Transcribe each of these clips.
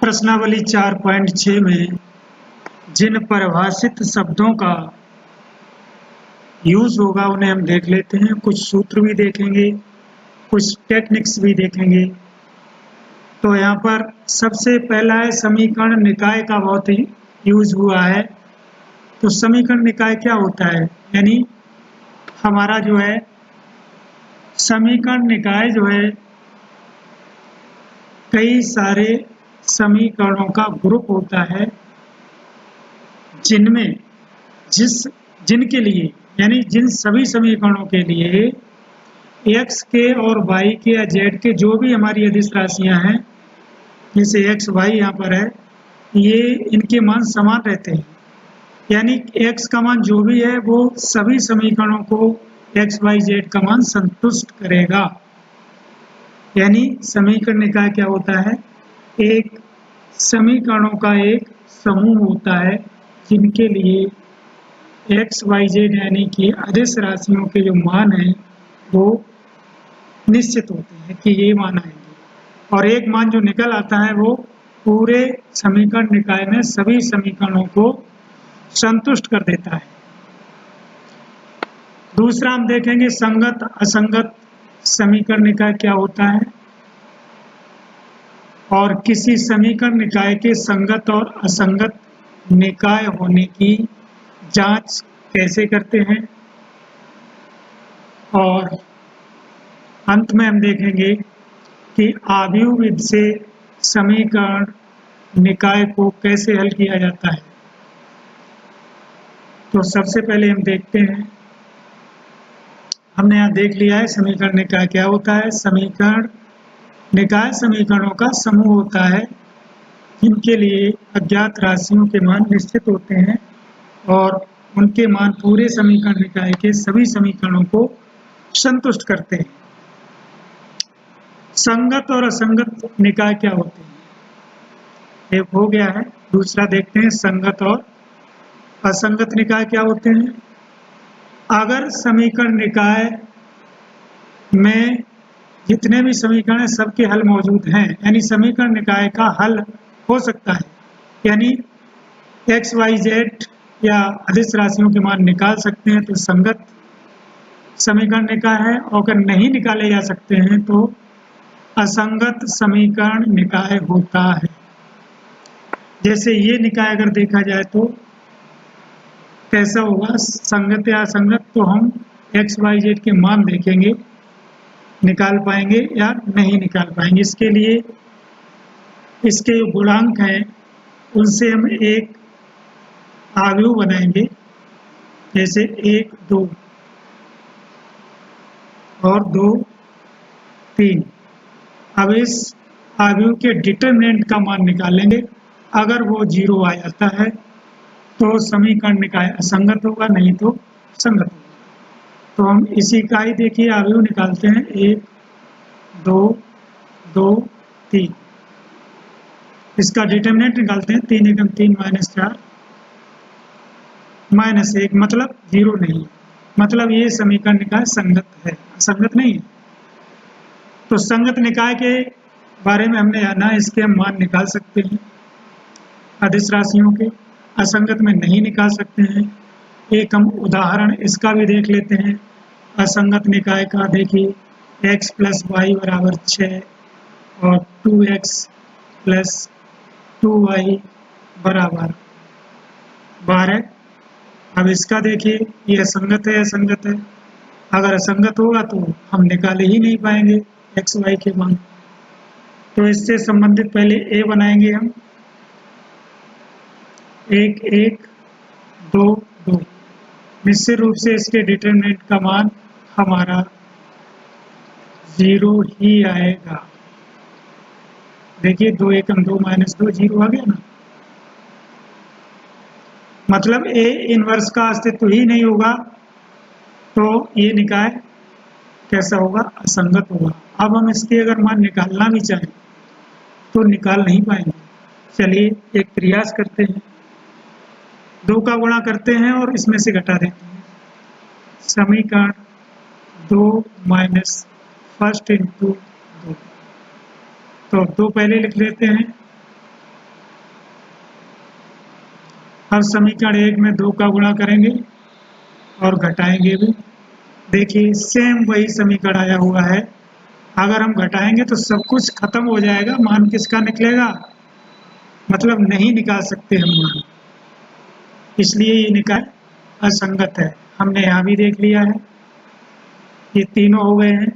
प्रश्नावली 4.6 में जिन परिभाषित शब्दों का यूज होगा उन्हें हम देख लेते हैं। कुछ सूत्र भी देखेंगे, कुछ टेक्निक्स भी देखेंगे। तो यहाँ पर सबसे पहला है समीकरण निकाय का बहुत ही यूज हुआ है। तो समीकरण निकाय क्या होता है, यानी हमारा जो है समीकरण निकाय जो है कई सारे समीकरणों का ग्रुप होता है जिनमें जिनके लिए यानी जिन सभी समीकरणों के लिए x के और y के या z के जो भी हमारी अदिश राशियां हैं, जैसे x y यहाँ पर है, ये इनके मान समान रहते हैं। यानी x का मान जो भी है वो सभी समीकरणों को x y z का मान संतुष्ट करेगा। यानी समीकरण निकाय क्या होता है, एक समीकरणों का एक समूह होता है जिनके लिए x y z यानी कि अदिश राशियों के जो मान हैं वो निश्चित होते हैं कि ये मान आएंगे, और एक मान जो निकल आता है वो पूरे समीकरण निकाय में सभी समीकरणों को संतुष्ट कर देता है। दूसरा हम देखेंगे संगत असंगत समीकरण निकाय क्या होता है, और किसी समीकरण निकाय के संगत और असंगत निकाय होने की जांच कैसे करते हैं। और अंत में हम देखेंगे कि आव्यूह विधि से समीकरण निकाय को कैसे हल किया जाता है। तो सबसे पहले हम देखते हैं, हमने यहाँ देख लिया है समीकरण निकाय क्या होता है। समीकरण निकाय समीकरणों का समूह होता है जिनके लिए अज्ञात राशियों के मान निश्चित होते हैं और उनके मान पूरे समीकरण निकाय के सभी समीकरणों को संतुष्ट करते हैं। संगत और असंगत निकाय क्या होते हैं, एक हो गया है। दूसरा देखते हैं संगत और असंगत निकाय क्या होते हैं। अगर समीकरण निकाय में जितने भी समीकरण हैं सबके हल मौजूद हैं, यानी समीकरण निकाय का हल हो सकता है, यानी x y z या अदिश राशियों के मान निकाल सकते हैं तो संगत समीकरण निकाय है, और अगर नहीं निकाले जा सकते हैं तो असंगत समीकरण निकाय होता है। जैसे ये निकाय अगर देखा जाए तो कैसा होगा, संगत या असंगत, तो हम x y z के मान देखेंगे, निकाल पाएंगे या नहीं निकाल पाएंगे। इसके लिए इसके जो गुणांक हैं उनसे हम एक आव्यूह बनाएंगे, जैसे 1 2 और 2 3। अब इस आव्यूह के डिटरमिनेंट का मान निकालेंगे। अगर वो 0 आ जाता है तो समीकरण निकाय असंगत होगा, नहीं तो संगत होगा। तो हम इसी का ही देखिए आव्यूह निकालते हैं, 1 2 2 3। इसका डिटरमिनेंट निकालते हैं, 3 एकम 3 -4 -1, मतलब 0 नहीं, मतलब ये समीकरण निकाय संगत है, असंगत नहीं है। तो संगत निकाय के बारे में हमने जाना, इसके हम मान निकाल सकते हैं अदिश राशियों के, असंगत में नहीं निकाल सकते हैं। एक हम उदाहरण इसका भी देख लेते हैं असंगत निकाय का। देखिए x + y = 6 और 2x + 2y = 12। अब इसका देखिए ये असंगत है, असंगत है। अगर असंगत होगा तो हम निकाले ही नहीं पाएंगे x y के मान। तो इससे संबंधित पहले a बनाएंगे हम, 1 1 2 2। निश्चित रूप से इसके डिटरमिनेंट का मान हमारा 0 ही आएगा। देखिए 2 एकम 2 -2 0 आ गया ना, मतलब A इनवर्स का अस्तित्व ही नहीं होगा, तो ये निकाय कैसा होगा, असंगत होगा। अब हम इसके अगर मान निकालना भी चाहें तो निकाल नहीं पाएंगे। चलिए एक प्रयास करते हैं, 2 का गुणा करते हैं और इसमें से घटा देते हैं। समीकरण 2 - 1 × 2, तो 2 पहले लिख लेते हैं अब समीकरण 1 में 2 का गुणा करेंगे और घटाएंगे भी। देखिए सेम वही समीकरण आया हुआ है। अगर हम घटाएंगे तो सब कुछ खत्म हो जाएगा, मान किसका निकलेगा, मतलब नहीं निकाल सकते हम मान, इसलिए ये निकाय असंगत है। हमने यहाँ भी देख लिया है, ये तीनों हो गए हैं।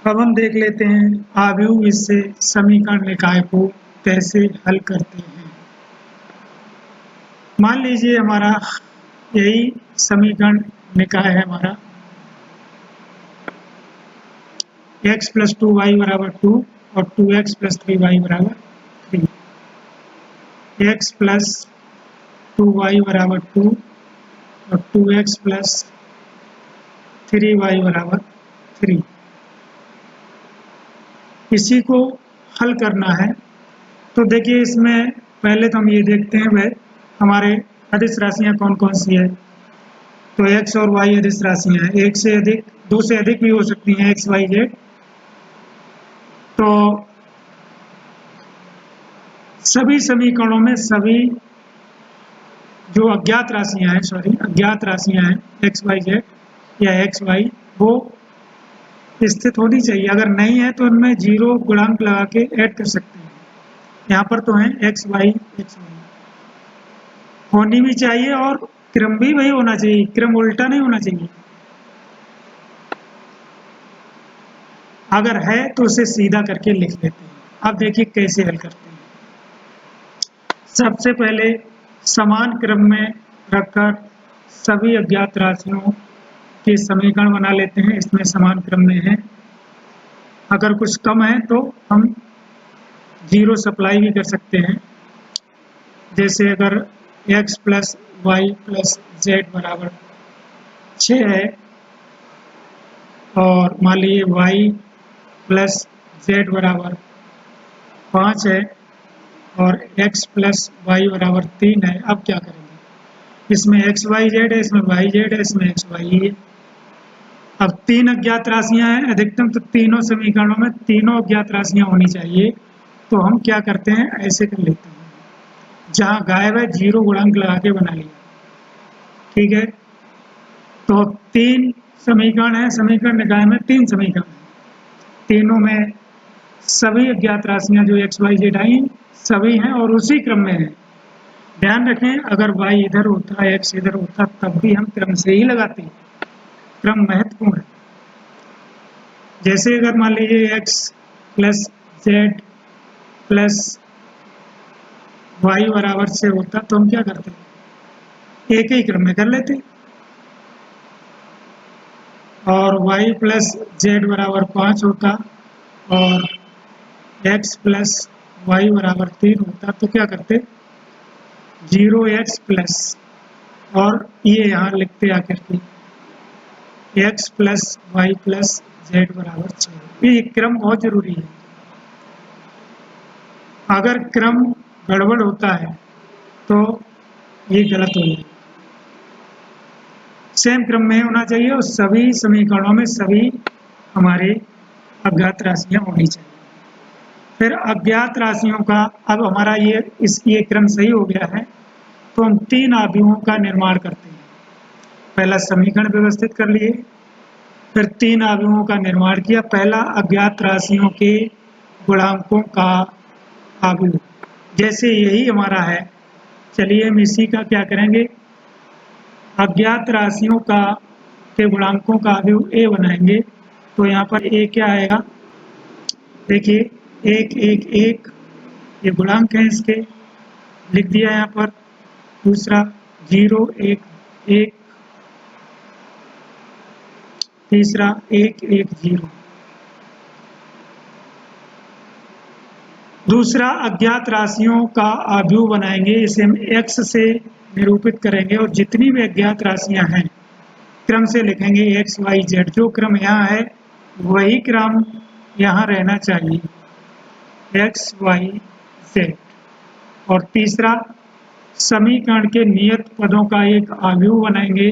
अब हम देख लेते हैं आव्यूह इससे समीकरण निकाय को कैसे हल करते हैं। मान लीजिए हमारा यही समीकरण निकाय है हमारा x + 2y = 2 और 2x + 3y = 3। x + 2y = 2 और 2x + 3y = 3। इसी को हल करना है। तो देखिए इसमें पहले तो हम ये देखते हैं वह हमारे अदिश राशियाँ कौन कौन सी है। तो x और y अदिश राशियाँ हैं, एक से अधिक, दो से अधिक भी हो सकती हैं x, y, z। तो सभी समीकरणों में सभी जो अज्ञात राशियाँ हैं, अज्ञात राशियाँ हैं x, y, z या x, y, वो स्थित होनी चाहिए। अगर नहीं है तो उनमें 0 गुणांक लगा के ऐड कर सकते हैं। यहाँ पर तो है x, y, x, y होनी भी चाहिए और क्रम भी वही होना चाहिए, क्रम उल्टा नहीं होना चाहिए। अगर है तो उसे सीधा करके लिख लेते हैं। अब देखिए कैसे हल करते हैं। सबसे पहले समान क्रम में रखकर सभी अज्ञात राशियों के समीकरण बना लेते हैं। इसमें समान क्रम में है, अगर कुछ कम है तो हम 0 सप्लाई भी कर सकते हैं। जैसे अगर x + y + z = 6 है और मान लीजिए y + z = 5 है और x + y = 3 है। अब क्या करेंगे, इसमें x, y, z है, इसमें y, z है, इसमें x, y है। अब 3 अज्ञात राशियां हैं, अधिकतम तो तीनों समीकरणों में तीनों अज्ञात राशियां होनी चाहिए। तो हम क्या करते हैं, ऐसे कर लेते हैं, जहाँ गायब है 0 गुणांक लगा के बना लिया। ठीक है, तो 3 समीकरण है, समीकरण निकाय में 3 समीकरण है, तीनों में सभी अज्ञात राशियां जो x, y, z आई सभी हैं और उसी क्रम में है। ध्यान रखें, अगर y इधर होता, x इधर होता, तब भी हम क्रम से ही लगाते हैं, क्रम महत्वपूर्ण है। जैसे अगर मान लीजिए x + z + y बराबर से होता तो हम क्या करते, एक ही क्रम में कर लेते। और y + z = 5 होता और x + y = 3 होता तो क्या करते, 0x प्लस, और ये यहाँ लिखते आकर के x + y + z = 6। ये क्रम बहुत जरूरी है। अगर क्रम गड़बड़ होता है तो ये गलत हो जाएगा। सेम क्रम में होना चाहिए और सभी समीकरणों में सभी हमारे अज्ञात राशियां होनी चाहिए। फिर अज्ञात राशियों का, अब हमारा ये क्रम सही हो गया है तो हम 3 आव्यूहों का निर्माण करते हैं। पहला समीकरण व्यवस्थित कर लिए, फिर 3 आव्यूहों का निर्माण किया। पहला अज्ञात राशियों के गुणांकों का आव्यूह, जैसे यही हमारा है, चलिए हम इसी का क्या करेंगे, अज्ञात राशियों का के गुणांकों का आव्यूह a बनाएंगे। तो यहाँ पर a क्या आएगा, देखिए 1 1 1 ये गुणांक हैं, इसके लिख दिया यहाँ पर। दूसरा 0 1 1, तीसरा 1 1 0। दूसरा अज्ञात राशियों का आव्यूह बनाएंगे, इसे हम x से निरूपित करेंगे और जितनी भी अज्ञात राशियां हैं क्रम से लिखेंगे x, y, z। जो क्रम यहाँ है वही क्रम यहाँ रहना चाहिए, x, y, z। और तीसरा समीकरण के नियत पदों का एक आव्यूह बनाएंगे।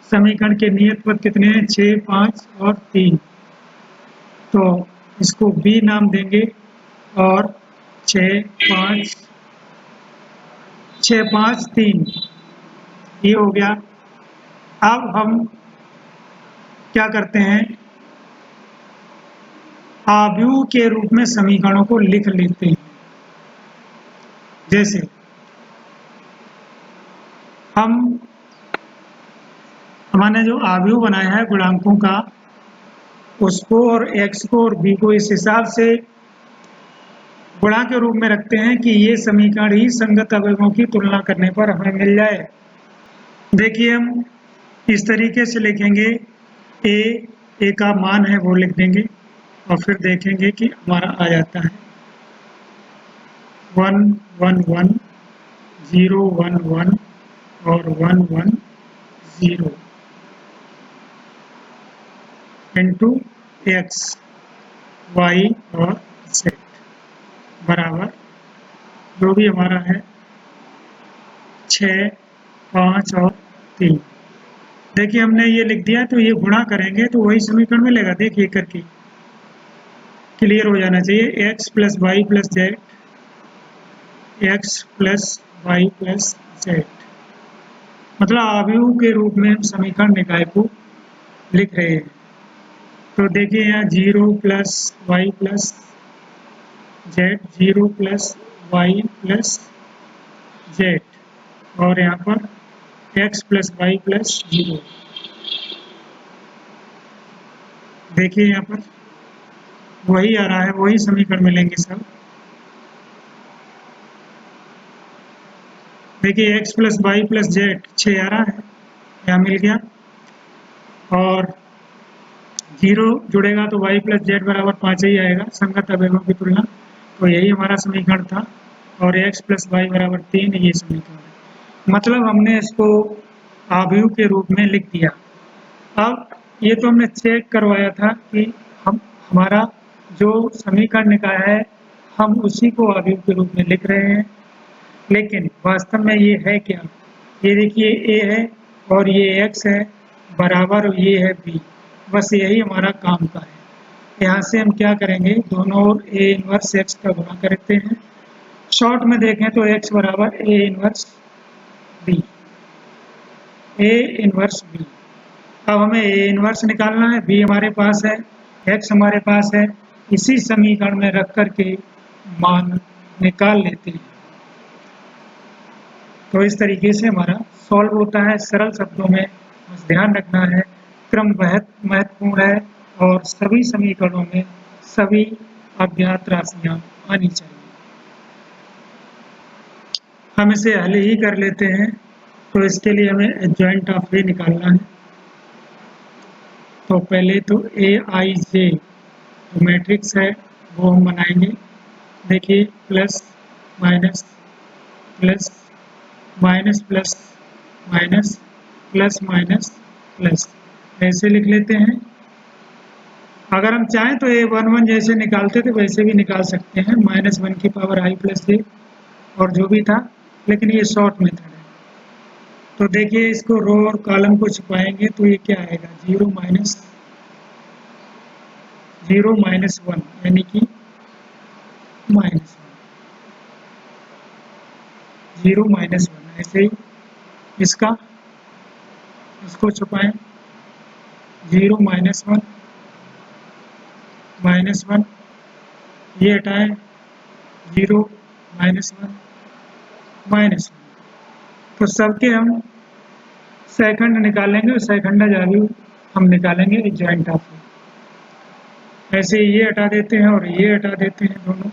समीकरण के नियत पद कितने हैं, 6 5 और 3। तो इसको b नाम देंगे और 6 5 6 5 3 ये हो गया। अब हम क्या करते हैं, आव्यूह के रूप में समीकरणों को लिख लेते हैं। जैसे हमने जो आव्यूह बनाया है गुणांकों का, उसको और x को और b को इस हिसाब से गुणा के रूप में रखते हैं कि ये समीकरण ही संगत अवयवों की तुलना करने पर हमें मिल जाए। देखिए हम इस तरीके से लिखेंगे, a का मान है वो लिख देंगे और फिर देखेंगे कि हमारा आ जाता है 1 1 1 0 1 1 और 1 1 0 इंटू x y और z बराबर जो भी हमारा है 6 5 और 3। देखिए हमने ये लिख दिया, तो ये गुणा करेंगे तो वही समीकरण मिलेगा। देखिए करके क्लियर हो जाना चाहिए। x plus y plus z, x plus y plus z, मतलब आव्यूह के रूप में हम समीकरण निकाय को लिख रहे हैं। तो देखिए यहाँ 0 plus y plus z, 0 plus y plus z, और यहाँ पर x प्लस वाई प्लस 0। देखिए यहाँ पर वही आ रहा है, वही समीकरण मिलेंगे सब। देखिए x plus y plus z 6 आ रहा है, यहाँ मिल गया, और 0 जुड़ेगा तो y प्लस जेड बराबर 5 ही आएगा, संगत अवयवों की तुलना। तो यही हमारा समीकरण था, और x प्लस वाई बराबर 3 ये समीकरण है। मतलब हमने इसको आव्यूह के रूप में लिख दिया। अब ये तो हमने चेक करवाया था कि हमारा जो समीकरण निकाय है हम उसी को आव्यूह के रूप में लिख रहे हैं, लेकिन वास्तव में ये है क्या। ये देखिए a है और ये x है बराबर, और ये है b, बस यही हमारा काम का है। यहाँ से हम क्या करेंगे, दोनों ओर a इनवर्स x का गुणा करते हैं। शॉर्ट में देखें तो x बराबर a inverse b, a inverse b। अब हमें a इनवर्स निकालना है, b हमारे पास है, x हमारे पास है, इसी समीकरण में रख कर के मान निकाल लेते हैं। तो इस तरीके से हमारा सॉल्व होता है। सरल शब्दों में बस ध्यान रखना है, क्रम बहुत महत्वपूर्ण है और सभी समीकरणों में सभी अज्ञात राशियां आनी चाहिए। हम इसे हल ही कर लेते हैं, तो इसके लिए हमें एडजॉइंट ऑफ ए निकालना है। तो पहले तो ए आई जे जो मैट्रिक्स है वो हम बनाएंगे। देखिए plus minus plus minus plus minus plus minus plus, ऐसे लिख लेते हैं। अगर हम चाहें तो a11 जैसे निकालते थे वैसे भी निकाल सकते हैं, -1 की पावर i प्लस j और जो भी था, लेकिन ये शॉर्ट मेथड है। तो देखिए इसको रो और कॉलम को छुपाएंगे तो ये क्या आएगा, 0 माइनस 1 यानी कि -1, 0 माइनस 1। ऐसे ही इसका इसको छुपाएं, 0 माइनस 1 -1, ये हटाएं, 0 -1 -1। तो सबके हम सेकंड निकालेंगे और सेकंड वैल्यू हम निकालेंगे एडजॉइंट ऑफ। ऐसे ये हटा देते हैं और ये हटा देते हैं दोनों,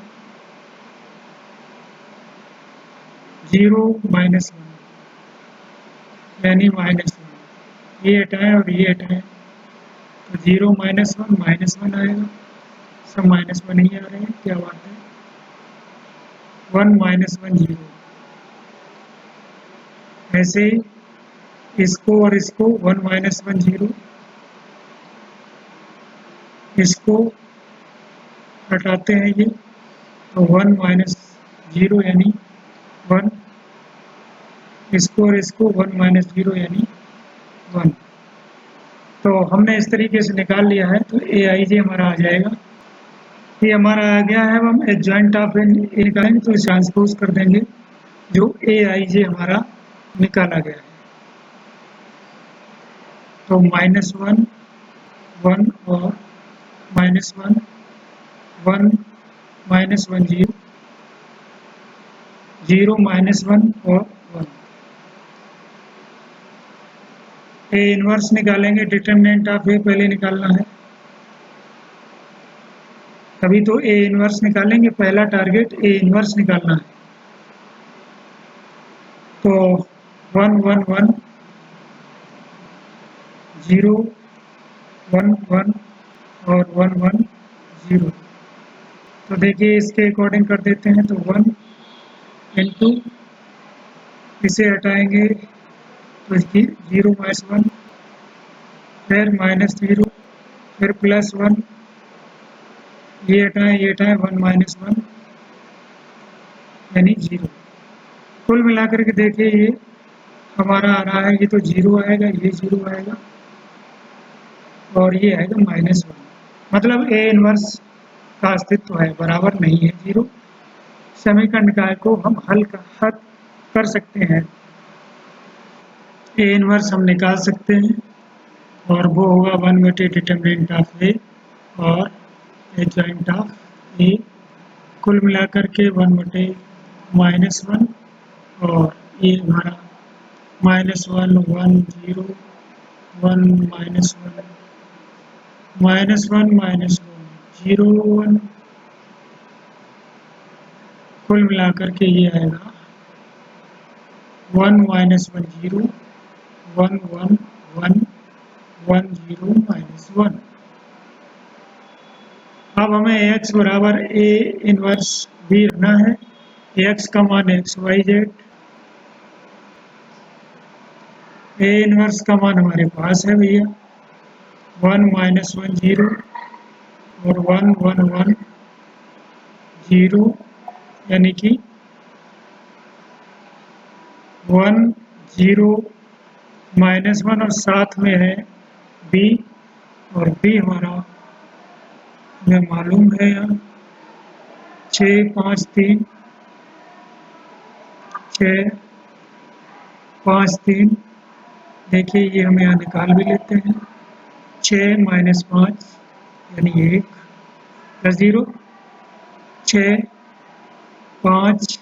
0 -1 यानी -1, ये हटाएं और ये हटाएं तो 0 -1 आएगा। सब -1 ही आ रहे हैं, क्या बात है। 1 -1 0। ऐसे इसको और इसको 1 -1 0, इसको हटाते हैं ये, तो 1 -0 यानी 1, इसको और इसको 1 -0 यानी 1। तो हमने इस तरीके से निकाल लिया है, तो ए आई जे हमारा आ जाएगा। ये हमारा आ गया है। अब हम एडजॉइंट ऑफ ए निकालेंगे तो इसे ट्रांसपोज कर देंगे, जो Aij हमारा निकाला गया है। तो -1 1 और -1 1 -1 0 0 -1 और 1। A इनवर्स निकालेंगे, डिटरमिनेंट ऑफ A पहले निकालना है, तभी तो A इनवर्स निकालेंगे। पहला टारगेट A इनवर्स निकालना है। तो 1 1 1 0 1 1 और 1 1 0। तो देखिए इसके अकॉर्डिंग कर देते हैं। तो 1 इंटू इसे हटाएंगे तो इसकी 0 -1, फिर -0, फिर +1, ये हटाएं 1 -1 यानी 0। कुल मिलाकर के देखिए ये हमारा आ रहा है, ये तो 0 आएगा, ये 0 आएगा और ये आएगा -1। मतलब A इनवर्स का अस्तित्व है, बराबर नहीं है 0। समीकरण निकाय को हम हल कर सकते हैं। A इनवर्स हम निकाल सकते हैं और वो होगा 1/, डिटरमिनेंट ऑफ A और एडजॉइंट ऑफ A। कुल मिलाकर के 1/, -1 और ये हमारा -1 1 0 1 -1 -1 0 1। कुल मिलाकर के ये आएगा 1 -1 0 1 1 1 1 0 -1। अब हमें x बराबर A इनवर्स B रखना है। x का मान XYZ, A इनवर्स का मान हमारे पास है भैया 1 -1 0 और 1 1 1 0, यानी कि 1 0 -1 और साथ में है B, और B हमारा हमें मालूम है यहाँ 6 5 3 6 5 3। देखिए ये हम यहाँ निकाल भी लेते हैं। 6 - 5 यानी 1 +0, 6 5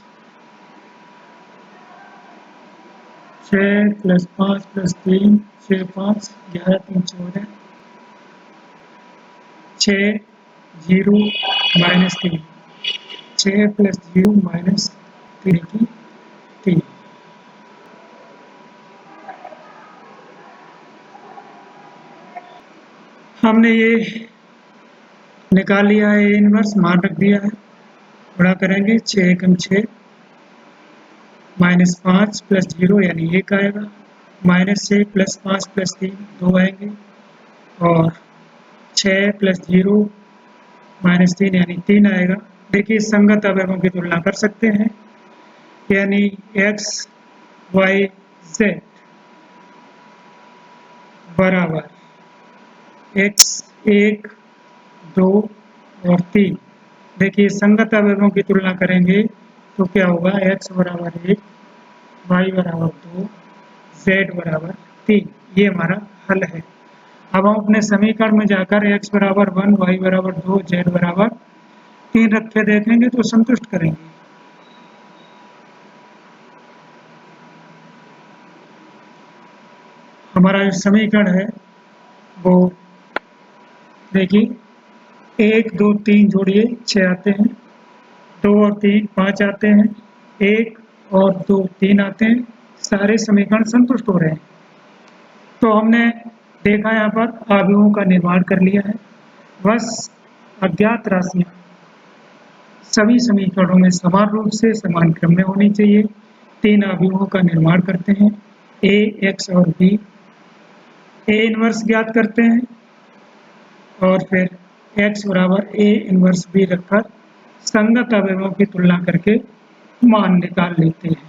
6 + 5 + 3 6 5 11 3 14 6 0 -3 6 + 0 -3 की 3। हमने ये निकाल लिया है, A इनवर्स मान रख दिया है। गुणा करेंगे 6 एकम 6 -5 + 0 यानी 1 आएगा, -6 + 5 + 3 2 आएंगे और 6 + 0 -3 यानी 3 आएगा। देखिए संगत अवयवों की तुलना कर सकते हैं, यानी x y z बराबर x 1 2 और 3। देखिए संगत अवयवों की तुलना करेंगे तो क्या होगा, x बराबर 1 y बराबर 2 z बराबर 3। ये हमारा हल है। अब हम अपने समीकरण में जाकर x बराबर 1 y बराबर 2 z बराबर 3 रख के देखेंगे तो संतुष्ट करेंगे। हमारा जो समीकरण है वो देखिए 1 2 3 जोड़िए 6 आते हैं, 2 और 3 5 आते हैं, 1 और 2 3 आते हैं। सारे समीकरण संतुष्ट हो रहे हैं। तो हमने देखा यहाँ पर अवयवों का निर्माण कर लिया है। बस अज्ञात राशियाँ सभी समीकरणों में समान रूप से समान क्रम में होनी चाहिए। 3 अवयवों का निर्माण करते हैं, A x और B। A इनवर्स ज्ञात करते हैं और फिर x बराबर A इनवर्स B रखकर संगत अवयवों की तुलना करके मान निकाल लेते हैं।